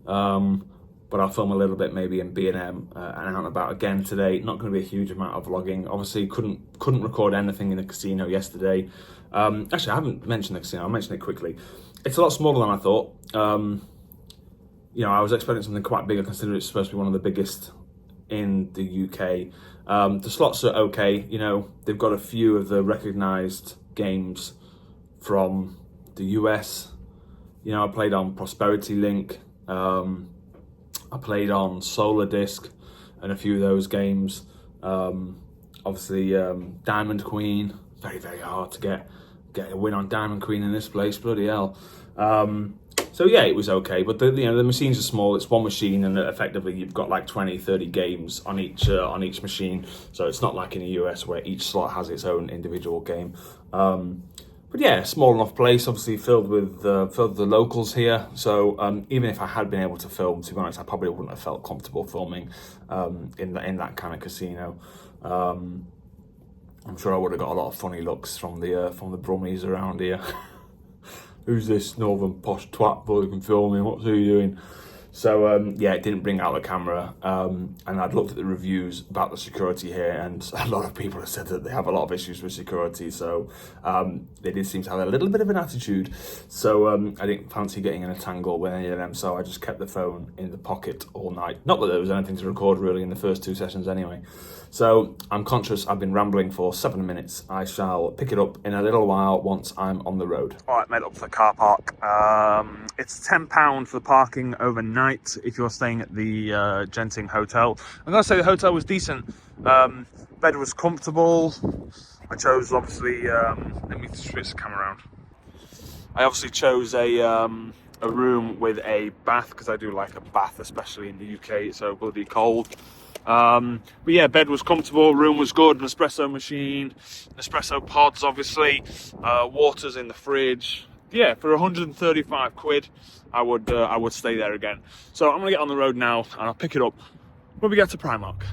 but I'll film a little bit maybe in B&M and out and about again today. Not going to be a huge amount of vlogging. Obviously couldn't record anything in the casino yesterday. Actually, I haven't mentioned the casino. I'll mention it quickly. It's a lot smaller than I thought. You know, I was expecting something quite bigger, considering it's supposed to be one of the biggest in the UK. The slots are okay. You know, they've got a few of the recognised games from the US. You know, I played on Prosperity Link. I played on Solar Disc and a few of those games. Obviously, Diamond Queen. Very, very hard to get a win on Diamond Queen in this place. Bloody hell. So yeah, it was okay, but the machines are small. It's one machine, and effectively you've got like 20, 30 games on each machine. So it's not like in the US where each slot has its own individual game. But yeah, small enough place, obviously filled with the locals here. So even if I had been able to film, to be honest, I probably wouldn't have felt comfortable filming in that kind of casino. I'm sure I would have got a lot of funny looks from the Brummies around here. Who's this northern posh twat boy who can film me? What's he doing? So yeah, it didn't bring out the camera, and I'd looked at the reviews about the security here, and a lot of people have said that they have a lot of issues with security, so they did seem to have a little bit of an attitude. So I didn't fancy getting in a tangle with any of them, so I just kept the phone in the pocket all night. Not that there was anything to record really in the first 2 sessions anyway. So I'm conscious I've been rambling for 7 minutes. I shall pick it up in a little while once I'm on the road. All right, made up for the car park. It's £10 for the parking overnight if you're staying at the Genting Hotel. I'm gonna say the hotel was decent. Bed was comfortable. I chose obviously, let me switch the camera around. I obviously chose a room with a bath because I do like a bath, especially in the UK. It's so bloody cold. But yeah, bed was comfortable, room was good, an espresso machine, espresso pods obviously, water's in the fridge. Yeah, for 135 quid, I would stay there again. So I'm gonna get on the road now and I'll pick it up when we get to Primark.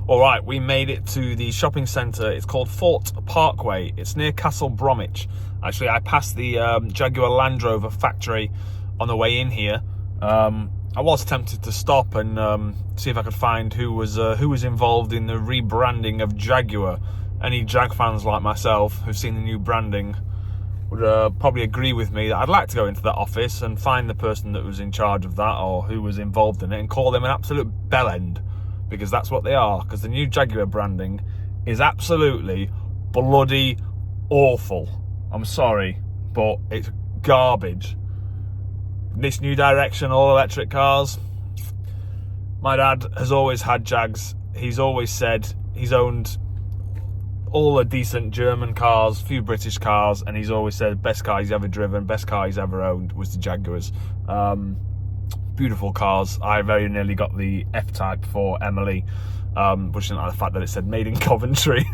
All right, we made it to the shopping centre. It's called Fort Parkway. It's near Castle Bromwich. Actually, I passed the Jaguar Land Rover factory on the way in here. I was tempted to stop and see if I could find who was involved in the rebranding of Jaguar. Any Jag fans like myself who've seen the new branding would probably agree with me that I'd like to go into that office and find the person that was in charge of that or who was involved in it and call them an absolute bellend, because that's what they are. Because the new Jaguar branding is absolutely bloody awful. I'm sorry, but it's garbage. This new direction, all electric cars. My dad has always had Jags. He's always said he's owned all the decent German cars, few British cars, and he's always said best car he's ever driven, best car he's ever owned was the Jaguars. Beautiful cars. I very nearly got the F-Type for Emily, which didn't like the fact that it said made in Coventry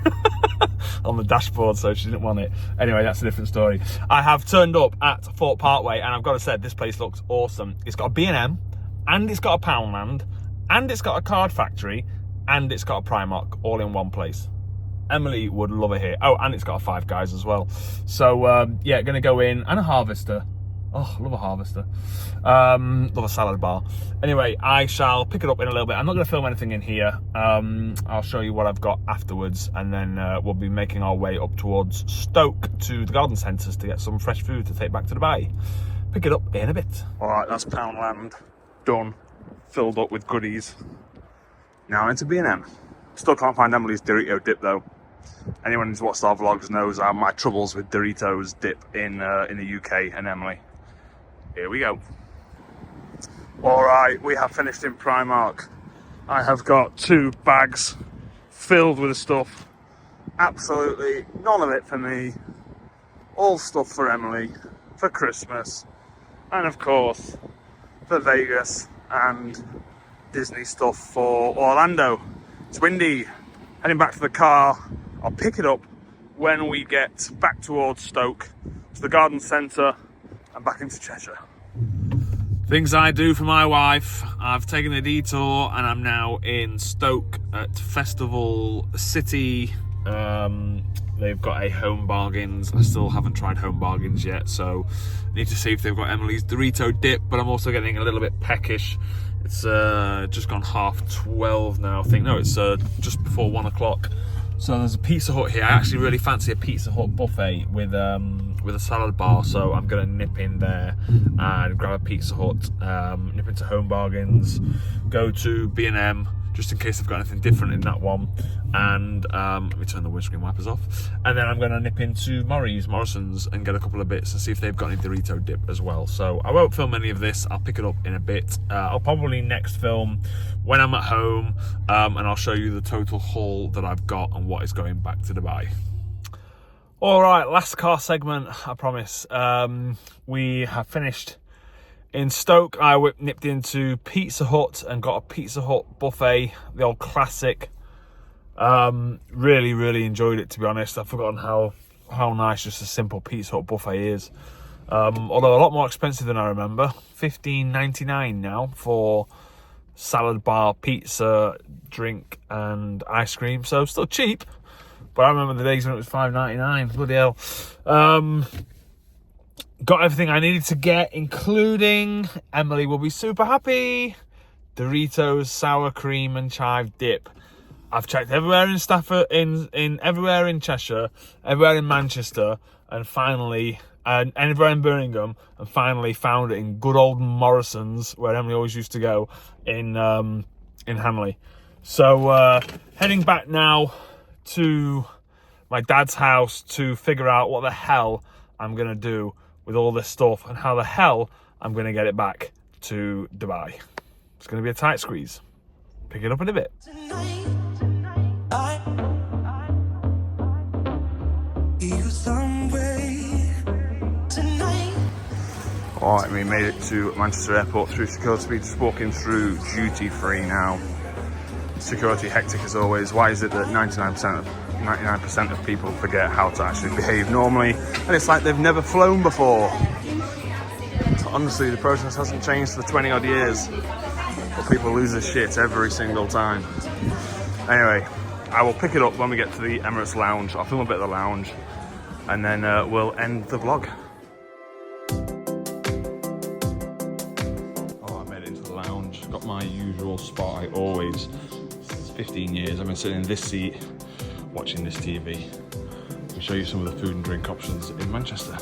on the dashboard, so she didn't want it. Anyway, that's a different story. I have turned up at Fort Parkway, and I've got to say, this place looks awesome. It's got a B&M, and it's got a Poundland, and it's got a card factory, and it's got a Primark, all in one place. Emily would love it here. Oh, and it's got a Five Guys as well. So, yeah, going to go in, and a Harvester. Oh, love a Harvester. Love a salad bar. Anyway, I shall pick it up in a little bit. I'm not going to film anything in here. I'll show you what I've got afterwards, and then we'll be making our way up towards Stoke to the garden centres to get some fresh food to take back to Dubai. Pick it up in a bit. All right, that's Poundland done, filled up with goodies. Now into B&M. Still can't find Emily's Dorito dip though. Anyone who's watched our vlogs knows my troubles with Doritos dip in the UK and Emily. Here we go. All right, we have finished in Primark. I have got 2 bags filled with the stuff. Absolutely none of it for me. All stuff for Emily, for Christmas, and of course for Vegas and Disney stuff for Orlando. It's windy. Heading back to the car. I'll pick it up when we get back towards Stoke, to the garden centre, and back into Cheshire. Things I do for my wife. I've taken a detour and I'm now in Stoke at Festival City. They've got a Home Bargains. I still haven't tried Home Bargains yet, so I need to see if they've got Emily's Dorito dip, but I'm also getting a little bit peckish. It's just gone 12:30 now, I think. No, it's just before 1 o'clock. So there's a Pizza Hut here. I actually really fancy a Pizza Hut buffet with a salad bar, so I'm gonna nip in there and grab a Pizza Hut, nip into Home Bargains, go to B&M just in case I've got anything different in that one, and let me turn the windscreen wipers off, and then I'm gonna nip into Morrison's and get a couple of bits and see if they've got any Dorito dip as well. So I won't film any of this, I'll pick it up in a bit. I'll probably next film when I'm at home, and I'll show you the total haul that I've got and what is going back to Dubai. All right, last car segment, I promise. We have finished in Stoke. I nipped into Pizza Hut and got a Pizza Hut buffet, the old classic. Really enjoyed it, to be honest. I've forgotten how nice just a simple Pizza Hut buffet is. Although a lot more expensive than I remember. $15.99 now for salad bar, pizza, drink and ice cream. So still cheap. But I remember the days when it was $5.99. Bloody hell. Got everything I needed to get, including, Emily will be super happy, Doritos sour cream and chive dip. I've checked everywhere in Stafford, in everywhere in Cheshire, everywhere in Manchester, and finally, and everywhere in Birmingham, and finally found it in good old Morrison's, where Emily always used to go, in Hanley. So heading back now to my dad's house to figure out what the hell I'm gonna do with all this stuff and how the hell I'm gonna get it back to Dubai. It's gonna be a tight squeeze. Pick it up in a bit. Alright, we made it to Manchester Airport through security. Just walking through duty free now. Security hectic as always. Why is it that 99% of people forget how to actually behave normally? And it's like they've never flown before. Honestly, the process hasn't changed for 20 odd years. But people lose their shit every single time. Anyway, I will pick it up when we get to the Emirates lounge. I'll film a bit of the lounge and then we'll end the vlog. Oh, I made it into the lounge. Got my usual spot. I always, 15 years, I've been sitting in this seat watching this TV. I'll show you some of the food and drink options in Manchester.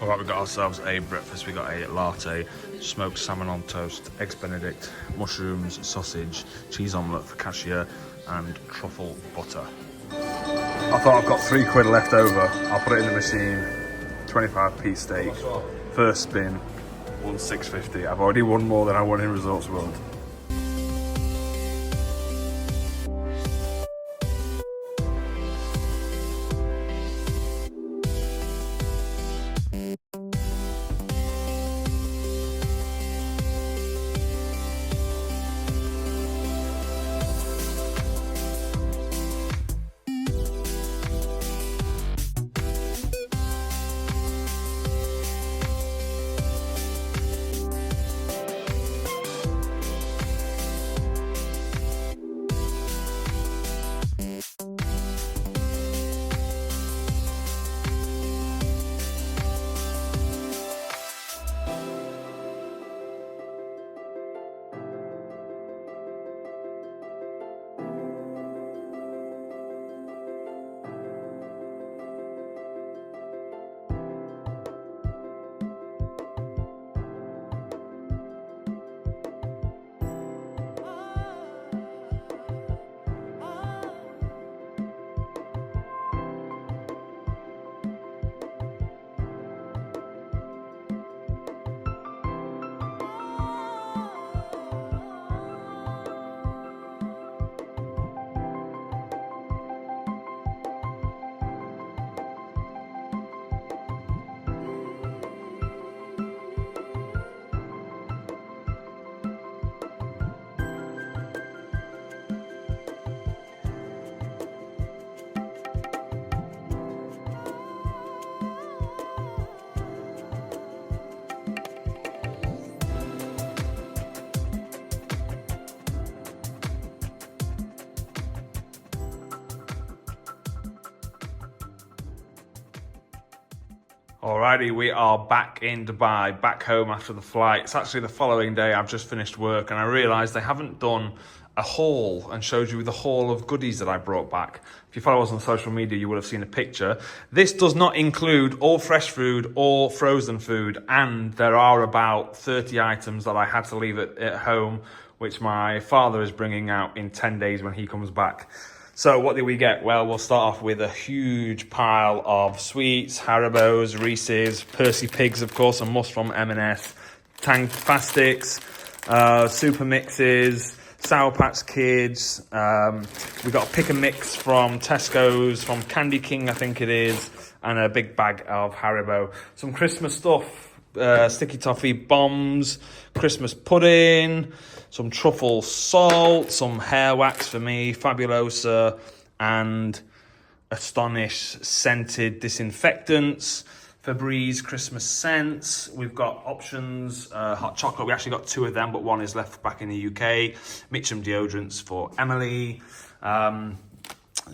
Alright, we got ourselves a breakfast. We got a latte, smoked salmon on toast, eggs benedict, mushrooms, sausage, cheese omelette, focaccia and truffle butter. I thought I've got £3 left over. I'll put it in the machine. 25p steak. First spin, won £6.50. I've already won more than I won in Resorts World. Alrighty, we are back in Dubai, back home after the flight. It's actually the following day. I've just finished work and I realised they haven't done a haul and showed you the haul of goodies that I brought back. If you follow us on social media, you will have seen a picture. This does not include all fresh food or frozen food, and there are about 30 items that I had to leave at home, which my father is bringing out in 10 days when he comes back. So what did we get? Well, we'll start off with a huge pile of sweets, Haribo's, Reese's, Percy Pigs, of course, a must from M&S, Tang Fastics, Super Mixes, Sour Patch Kids. We got a pick and mix from Tesco's, from Candy King, I think it is, and a big bag of Haribo. Some Christmas stuff, sticky toffee bombs, Christmas pudding, some truffle salt, some hair wax for me, Fabulosa, and Astonish scented disinfectants, Febreze Christmas scents. We've got options, hot chocolate. We actually got 2 of them, but 1 is left back in the UK. Mitchum deodorants for Emily.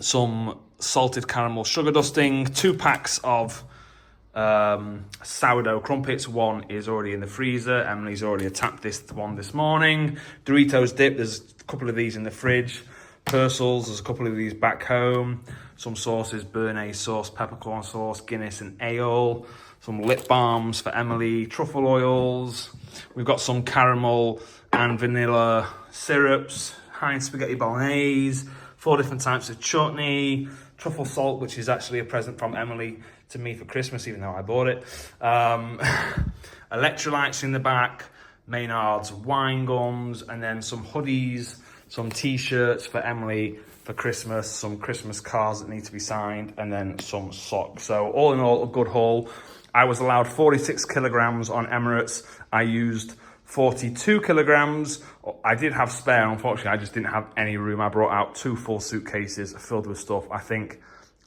Some salted caramel sugar dusting. 2 packs of sourdough crumpets. 1 is already in the freezer. Emily's already tapped this one this morning. Doritos dip. There's a couple of these in the fridge. Persil's. There's a couple of these back home. Some sauces, Béarnaise sauce, peppercorn sauce, Guinness and ale. Some lip balms for Emily, truffle oils. We've got some caramel and vanilla syrups, Heinz spaghetti bolognese, 4 different types of chutney, truffle salt, which is actually a present from Emily to me for Christmas, even though I bought it. Electrolytes in the back, Maynard's wine gums, and then some hoodies, some t-shirts for Emily for Christmas, some Christmas cards that need to be signed, and then some socks. So all in all, a good haul. I was allowed 46 kilograms on Emirates. I used 42 kilograms. I did have spare, unfortunately, I just didn't have any room. I brought out 2 full suitcases filled with stuff. I think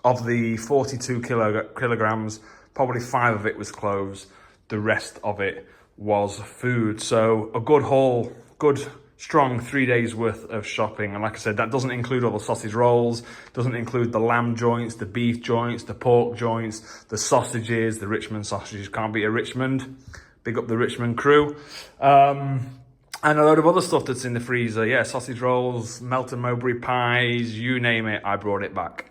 of the 42 kilograms, probably 5 of it was clothes. The rest of it was food. So a good haul, good strong 3 days worth of shopping. And like I said, that doesn't include all the sausage rolls, doesn't include the lamb joints, the beef joints, the pork joints, the sausages, the Richmond sausages. Can't beat a Richmond. Big up the Richmond crew. And a load of other stuff that's in the freezer. Yeah, sausage rolls, Melton Mowbray pies, you name it, I brought it back.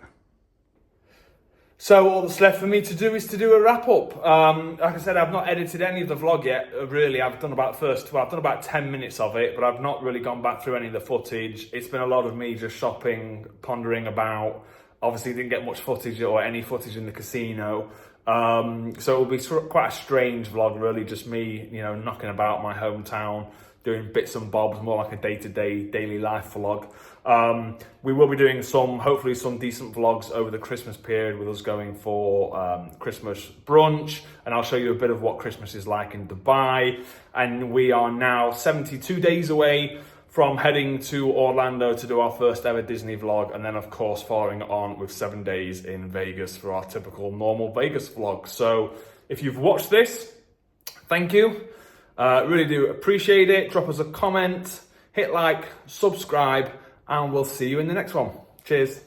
So all that's left for me to do is to do a wrap up. Like I said, I've not edited any of the vlog yet, really. I've done about 10 minutes of it, but I've not really gone back through any of the footage. It's been a lot of me just shopping, pondering about. Obviously didn't get much footage or any footage in the casino. So it'll be quite a strange vlog, really, just me, knocking about my hometown, doing bits and bobs, more like a day-to-day daily life vlog. We will be doing hopefully some decent vlogs over the Christmas period, with us going for Christmas brunch, and I'll show you a bit of what Christmas is like in Dubai. And we are now 72 days away from heading to Orlando to do our first ever Disney vlog, and then of course following on with 7 days in Vegas for our typical normal Vegas vlog. So if you've watched this, thank you. Really do appreciate it. Drop us a comment, hit like, subscribe, and we'll see you in the next one. Cheers.